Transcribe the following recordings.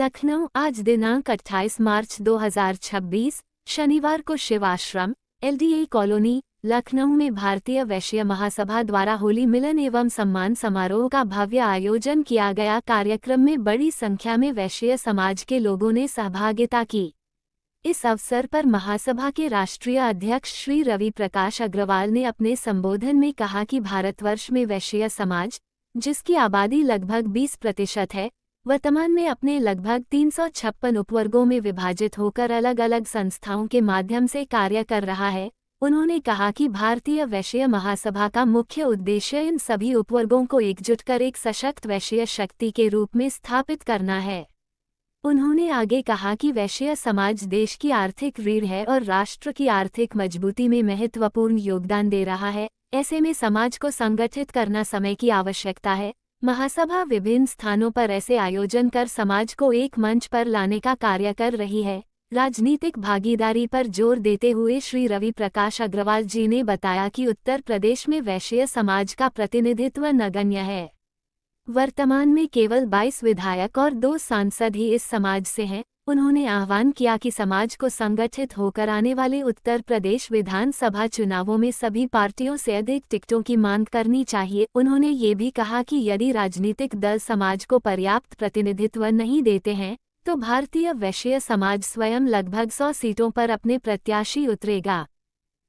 लखनऊ आज दिनांक 28 मार्च 2026 शनिवार को शिवाश्रम LDA कॉलोनी लखनऊ में भारतीय वैश्य महासभा द्वारा होली मिलन एवं सम्मान समारोह का भव्य आयोजन किया गया। कार्यक्रम में बड़ी संख्या में वैश्य समाज के लोगों ने सहभागिता की। इस अवसर पर महासभा के राष्ट्रीय अध्यक्ष श्री रवि प्रकाश अग्रवाल ने अपने संबोधन में कहा कि भारतवर्ष में वैश्य समाज, जिसकी आबादी लगभग 20% है, वर्तमान में अपने लगभग 356 उपवर्गों में विभाजित होकर अलग अलग संस्थाओं के माध्यम से कार्य कर रहा है। उन्होंने कहा कि भारतीय वैश्य महासभा का मुख्य उद्देश्य इन सभी उपवर्गों को एकजुट कर एक सशक्त वैश्य शक्ति के रूप में स्थापित करना है। उन्होंने आगे कहा कि वैश्य समाज देश की आर्थिक रीढ़ है और राष्ट्र की आर्थिक मजबूती में महत्वपूर्ण योगदान दे रहा है। ऐसे में समाज को संगठित करना समय की आवश्यकता है। महासभा विभिन्न स्थानों पर ऐसे आयोजन कर समाज को एक मंच पर लाने का कार्य कर रही है। राजनीतिक भागीदारी पर जोर देते हुए श्री रवि प्रकाश अग्रवाल जी ने बताया कि उत्तर प्रदेश में वैश्य समाज का प्रतिनिधित्व नगण्य है। वर्तमान में केवल 22 विधायक और 2 सांसद ही इस समाज से हैं। उन्होंने आह्वान किया कि समाज को संगठित होकर आने वाले उत्तर प्रदेश विधानसभा चुनावों में सभी पार्टियों से अधिक टिकटों की मांग करनी चाहिए। उन्होंने ये भी कहा कि यदि राजनीतिक दल समाज को पर्याप्त प्रतिनिधित्व नहीं देते हैं तो भारतीय वैश्य समाज स्वयं लगभग 100 सीटों पर अपने प्रत्याशी उतरेगा।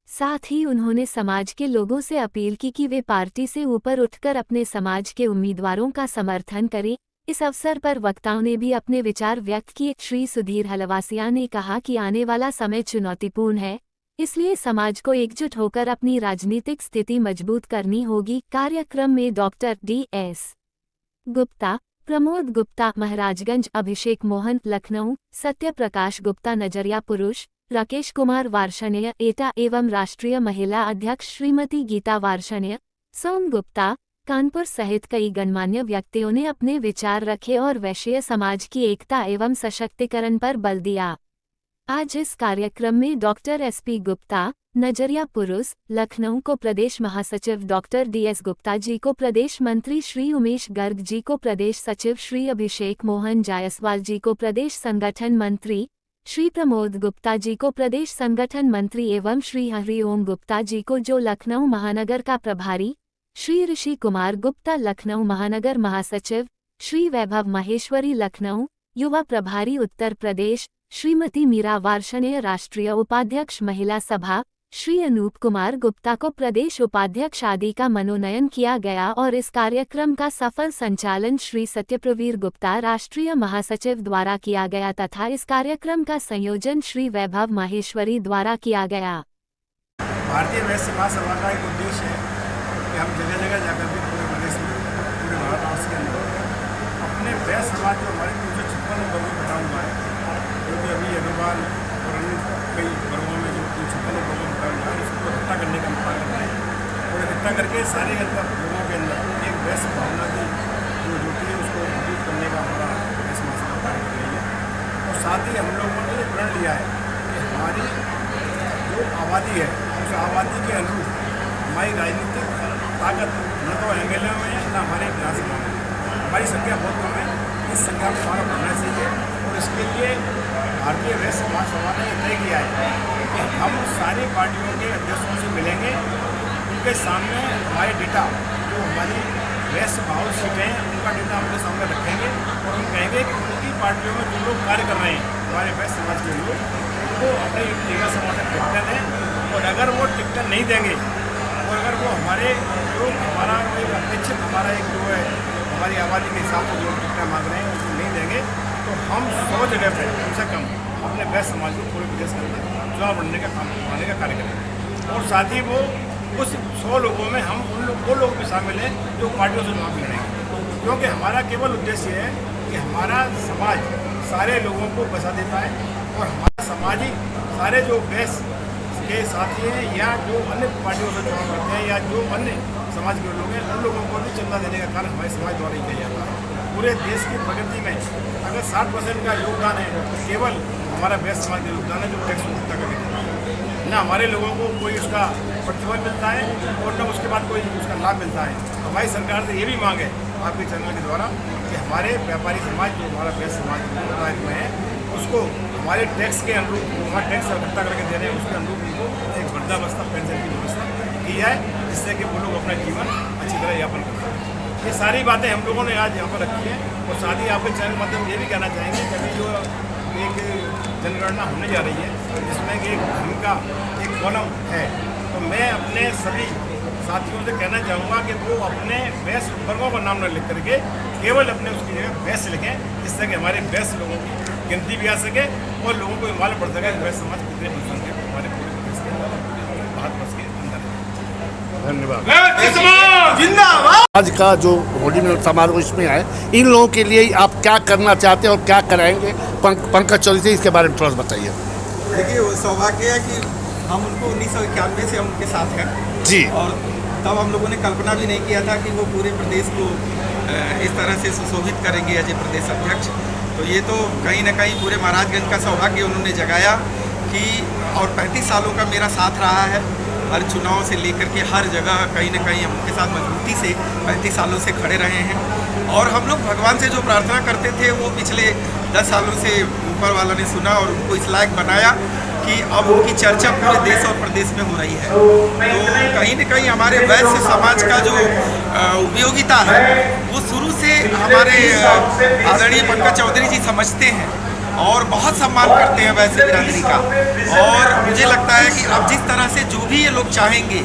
साथ ही उन्होंने समाज के लोगों से अपील की कि वे पार्टी से ऊपर उठकर अपने समाज के उम्मीदवारों का समर्थन करें। इस अवसर पर वक्ताओं ने भी अपने विचार व्यक्त किए। श्री सुधीर हलवासिया ने कहा कि आने वाला समय चुनौतीपूर्ण है, इसलिए समाज को एकजुट होकर अपनी राजनीतिक स्थिति मजबूत करनी होगी। कार्यक्रम में डॉक्टर DS गुप्ता, प्रमोद गुप्ता महाराजगंज, अभिषेक मोहन लखनऊ, सत्य प्रकाश गुप्ता नजरिया पुरुष, राकेश कुमार वार्षणेय एटा एवं राष्ट्रीय महिला अध्यक्ष श्रीमती गीता वार्षणेय, सोम गुप्ता कानपुर सहित कई गणमान्य व्यक्तियों ने अपने विचार रखे और वैश्य समाज की एकता एवं सशक्तिकरण पर बल दिया। आज इस कार्यक्रम में डॉक्टर SP गुप्ता नजरिया पुरुष लखनऊ को प्रदेश महासचिव डॉक्टर DS गुप्ता जी को, प्रदेश मंत्री श्री उमेश गर्ग जी को, प्रदेश सचिव श्री अभिषेक मोहन जायसवाल जी को, प्रदेश संगठन मंत्री श्री प्रमोद गुप्ता जी को, प्रदेश संगठन मंत्री एवं श्री हरिओम गुप्ता जी को, जो लखनऊ महानगर का प्रभारी श्री ऋषि कुमार गुप्ता, लखनऊ महानगर महासचिव श्री वैभव माहेश्वरी, लखनऊ युवा प्रभारी उत्तर प्रदेश श्रीमती मीरा वार्षणेय, राष्ट्रीय उपाध्यक्ष महिला सभा श्री अनूप कुमार गुप्ता को प्रदेश उपाध्यक्ष आदि का मनोनयन किया गया और इस कार्यक्रम का सफल संचालन श्री सत्यप्रवीर गुप्ता राष्ट्रीय महासचिव द्वारा किया गया तथा इस कार्यक्रम का संयोजन श्री वैभव माहेश्वरी द्वारा किया गया। भारतीय वैश्य महासभा का एक उद्देश्य है कि हम जगह जगह जाकर के पूरे प्रदेश में, पूरे भारतवर्ष के अंदर अपने वैश्य समाज जो हमारे 356 वर्गों में बटा हुआ है, जो कि अभी अग्रवाल और अन्य कई वर्गों में जो 356 वर्गों में बटा हुआ है, उसको इकट्ठा करने का मौका कर रहे हैं और इकट्ठा करके सारे लोगों के अंदर एक वैश्य भावना की जो होती है उसको मजबूत करने का हमारा वैश्य महासभा कार्य कर रही है। और साथ ही हम लोगों ने ये प्रण लिया है कि हमारी जो आबादी है उस आबादी के अनुरूप हमारी राजनीतिक ताकत न तो एमएलए में है न हमारे विधानसभा में। हमारी संख्या बहुत कम है, इस संख्या में हमारा बढ़ना चाहिए और इसके लिए भारतीय वैश्य महासभा ने तय किया है कि हम सारी पार्टियों के अध्यक्षों से मिलेंगे, उनके सामने हमारे डेटा जो हमारी वैश्य भाव सीटें हैं उनका डेटा उनके सामने रखेंगे और हम कहेंगे कि उनकी पार्टियों में जो लोग कार्य कर रहे हैं हमारे वैश्य समाज के लोग, उनको अपने जगह समर्थन टिकटें दें और अगर वो टिकटें नहीं देंगे और अगर वो हमारे जो हमारा एक अपेक्षित हमारा एक जो है हमारी आबादी के हिसाब से जो टिकटें मांग रहे हैं उसको नहीं देंगे तो हम 100 जगह पर कम से कम अपने वैश्य समाज को पूरे प्रदेश के अंदर चुनाव लड़ने का काम करवाने का कार्य करेंगे और साथ ही वो उस 100 लोगों में हम वो लोग भी शामिल हैं जो पार्टियों से चुनाव लड़ेंगे, क्योंकि हमारा केवल उद्देश्य है कि हमारा समाज सारे लोगों को बसा देता है और हमारा समाज ही सारे जो वैश्य के साथी हैं या जो अन्य पार्टियों से चुनाव करते हैं या जो अन्य समाज के लोग हैं उन लोगों को भी चंदा देने का कार्य हमारे समाज द्वारा ही किया जाता है। पूरे देश की प्रगति में अगर 60% का योगदान है तो केवल हमारा वैश्य समाज का योगदान है जो टैक्स मुक्त करके देता है। न हमारे लोगों को कोई उसका प्रतिफल मिलता है और न उसके बाद कोई उसका लाभ मिलता है। हमारी सरकार से ये भी मांग है आपके चैनल के द्वारा कि हमारे व्यापारी समाज जो हमारा बेस्ट समाज में है उसको हमारे टैक्स के अनुरूप हमारा टैक्स इकट्ठा करके दे रहे हैं उसके अनुरूप उनको एक वृद्धावस्था पेंशन की व्यवस्था की जाए जिससे कि वो लोग अपना जीवन अच्छी तरह यापन कर सकें। ये सारी बातें हम लोगों ने आज यहाँ पर रखी हैं और साथ ही आपके चैनल माध्यम ये भी कहना चाहेंगे कि अभी जो एक जनगणना होने जा रही है जिसमें कि एक धर्म का एक कॉलम है, तो मैं अपने सभी साथियों से कहना चाहूँगा कि वो अपने बेस्ट वर्गों का नाम न लिख करके केवल अपने उसकी जगह बेस्ट लिखें जिससे कि हमारे बेस्ट लोगों की गिनती भी आ सके और लोगों को मालूम पड़ सके बेस्ट समाज कितने बुजुर्ग हैं हमारे पूरे प्रदेश के अंदर भारतवर्ष के अंदर। धन्यवाद। जिंदाबाद। आज का जो होली मिलन समारोह इसमें है, इन लोगों के लिए आप क्या करना चाहते हैं और क्या कराएंगे? पंकज चौधरी से इसके बारे में थोड़ा सा बताइए। देखिए वो सौभाग्य है कि हम उनको 1991 से हम उनके साथ हैं जी। और तब हम लोगों ने कल्पना भी नहीं किया था कि वो पूरे प्रदेश को इस तरह से सुशोभित करेंगे एज ए प्रदेश अध्यक्ष। तो ये तो कहीं ना कहीं पूरे महाराजगंज का सौभाग्य उन्होंने जगाया कि और 35 सालों का मेरा साथ रहा है हर चुनाव से लेकर के हर जगह कहीं ना कहीं हम उनके साथ मजबूती से 35 सालों से खड़े रहे हैं। और हम लोग भगवान से जो प्रार्थना करते थे वो पिछले 10 सालों से ऊपर वाला ने सुना और उनको इस लायक बनाया कि अब उनकी चर्चा पूरे देश और प्रदेश में हो रही है। तो कहीं न कहीं हमारे वैश्य समाज का जो उपयोगिता है वो शुरू से हमारे आदरणीय पंकज चौधरी जी समझते हैं और बहुत सम्मान करते हैं वैश्य बिरादरी का। और मुझे लगता है कि अब जिस तरह से जो भी ये लोग चाहेंगे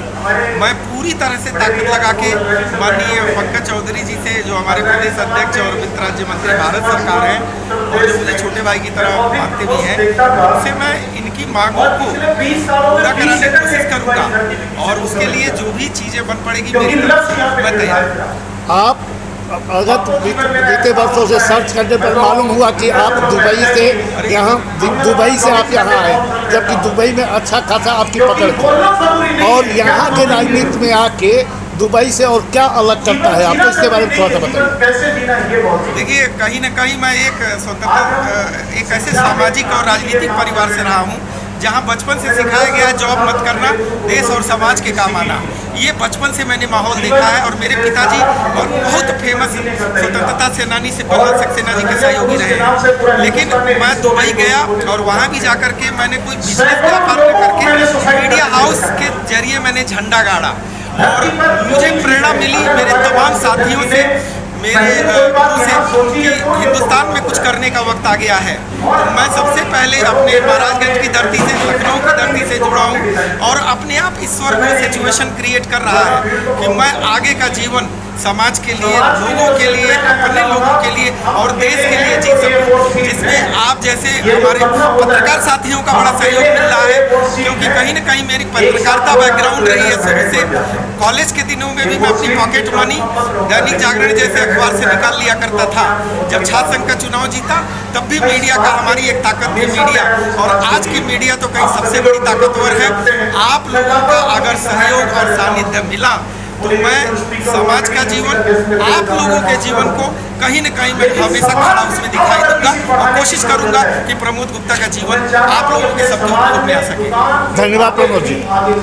मैं पूरी तरह से ताकत लगा के माननीय पंकज चौधरी जी से जो हमारे प्रदेश अध्यक्ष और वित्त राज्य मंत्री भारत सरकार हैं और जो मुझे छोटे भाई की तरह मानते भी हैं उनसे मैं इनकी मांगों को पूरा कराने की कोशिश करूँगा और उसके लिए जो भी चीज़ें बन पड़ेगी मेरी तरफ से मैं तैयार। आप अगर बीते वर्षों से सर्च करने पर मालूम हुआ कि आप दुबई से आप यहाँ आए, जबकि दुबई में अच्छा खासा आपकी पकड़ थी और यहाँ के राजनीति में आके दुबई से और क्या अलग करता है आपको इसके बारे में थोड़ा सा बताइए। देखिए कहीं ना कहीं मैं एक स्वतंत्र एक ऐसे सामाजिक और राजनीतिक परिवार से रहा हूँ जहाँ बचपन से सिखाया गया जॉब मत करना, देश और समाज के काम आना। ये बचपन से मैंने माहौल देखा है और मेरे पिताजी और बहुत फेमस स्वतंत्रता सेनानी से बल्लभ सक्सेना जी के सहयोगी रहे हैं। लेकिन मैं दुबई गया और वहाँ भी जाकर के मैंने कोई बिजनेस व्यापार करके मीडिया हाउस के जरिए मैंने झंडा गाड़ा और मुझे प्रेरणा मिली मेरे तमाम साथियों से मेरे गुरु से कि हिंदुस्तान में कुछ करने का वक्त आ गया है। तो मैं सबसे पहले अपने महाराजगंज की धरती से लखनऊ की धरती से जुड़ा हूँ और अपने आप ईश्वर को सिचुएशन क्रिएट कर रहा है कि मैं आगे का जीवन समाज के लिए, लोगों के लिए, अपने लोगों के लिए और देश के लिए जी सकूं, जिसमें आप जैसे हमारे पत्रकार साथियों का बड़ा सहयोग मिल रहा है क्योंकि कहीं ना कहीं मेरी पत्रकारिता बैकग्राउंड रही है शुरू से। कॉलेज के दिनों में भी मैं अपनी पॉकेट मनी दैनिक जागरण जैसे अखबार से निकाल लिया करता था। जब छात्र संघ का चुनाव जीता तब भी मीडिया का हमारी एक ताकत थी मीडिया, और आज की मीडिया तो कहीं सबसे बड़ी ताकतवर है। आप लोगों का अगर सहयोग और सानिध्य मिला तो मैं समाज का जीवन, आप लोगों के जीवन को कहीं न कहीं मैं हमेशा खड़ा उसमें दिखाई दूंगा और कोशिश करूंगा कि प्रमोद गुप्ता का जीवन आप लोगों के सबके उपयोग में आ सके। धन्यवाद प्रमोद जी।